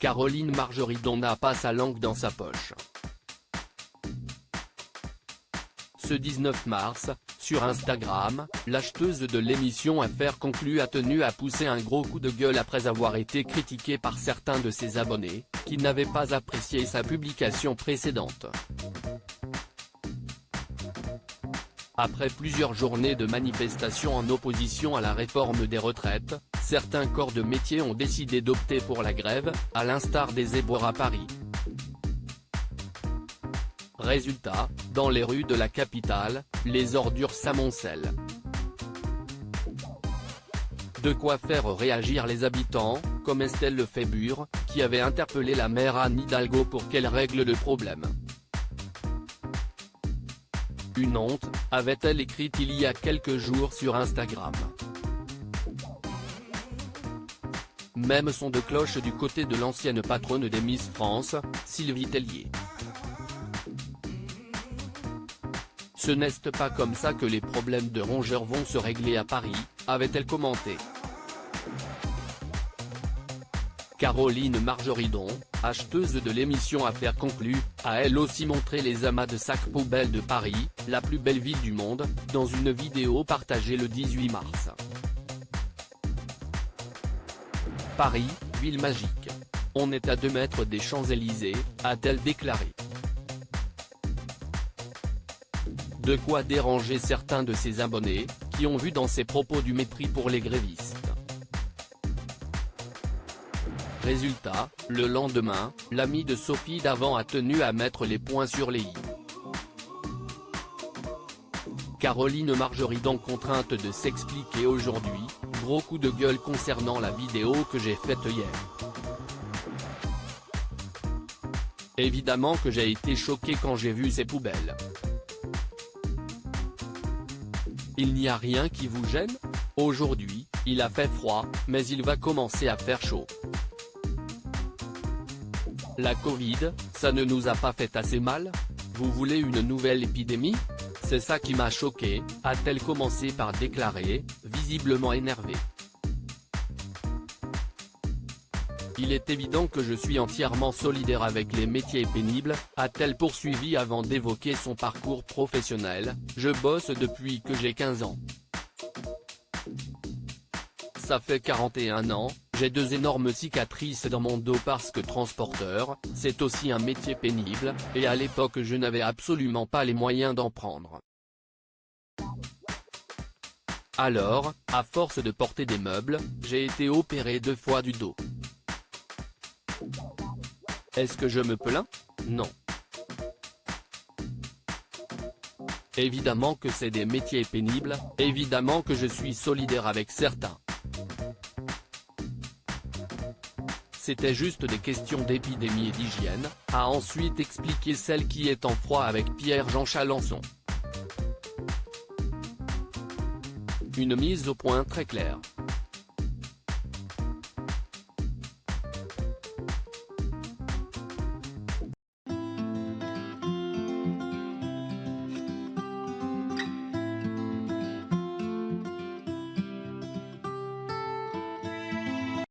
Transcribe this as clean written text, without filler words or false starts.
Caroline Margeridon n'a pas sa langue dans sa poche. Ce 19 mars, sur Instagram, l'acheteuse de l'émission Affaires conclues a tenu à pousser un gros coup de gueule après avoir été critiquée par certains de ses abonnés, qui n'avaient pas apprécié sa publication précédente. Après plusieurs journées de manifestations en opposition à la réforme des retraites, certains corps de métier ont décidé d'opter pour la grève, à l'instar des éboueurs à Paris. Résultat, dans les rues de la capitale, les ordures s'amoncellent. De quoi faire réagir les habitants, comme Estelle Lefébure, qui avait interpellé la maire Anne Hidalgo pour qu'elle règle le problème. Une honte, avait-elle écrit il y a quelques jours sur Instagram. Même son de cloche du côté de l'ancienne patronne des Miss France, Sylvie Tellier. Ce n'est pas comme ça que les problèmes de rongeurs vont se régler à Paris, avait-elle commenté. Caroline Margeridon, acheteuse de l'émission Affaires conclues, a elle aussi montré les amas de sacs poubelles de Paris, la plus belle ville du monde, dans une vidéo partagée le 18 mars. Paris, ville magique. On est à 2 mètres des Champs-Élysées, a-t-elle déclaré. De quoi déranger certains de ses abonnés, qui ont vu dans ses propos du mépris pour les grévistes. Résultat, le lendemain, l'ami de Sophie Davant a tenu à mettre les points sur les i. Caroline Margeridon contrainte de s'expliquer aujourd'hui, gros coup de gueule concernant la vidéo que j'ai faite hier. Évidemment que j'ai été choqué quand j'ai vu ces poubelles. Il n'y a rien qui vous gêne? Aujourd'hui, il a fait froid, mais il va commencer à faire chaud. La Covid, ça ne nous a pas fait assez mal? Vous voulez une nouvelle épidémie? C'est ça qui m'a choqué, a-t-elle commencé par déclarer, visiblement énervée. Il est évident que je suis entièrement solidaire avec les métiers pénibles, a-t-elle poursuivi avant d'évoquer son parcours professionnel, je bosse depuis que j'ai 15 ans. Ça fait 41 ans, j'ai 2 énormes cicatrices dans mon dos parce que transporteur, c'est aussi un métier pénible, et à l'époque je n'avais absolument pas les moyens d'en prendre. Alors, à force de porter des meubles, j'ai été opéré 2 fois du dos. Est-ce que je me plains? Non. Évidemment que c'est des métiers pénibles, évidemment que je suis solidaire avec certains. C'était juste des questions d'épidémie et d'hygiène, a ensuite expliqué celle qui est en froid avec Pierre-Jean Chalençon. Une mise au point très claire.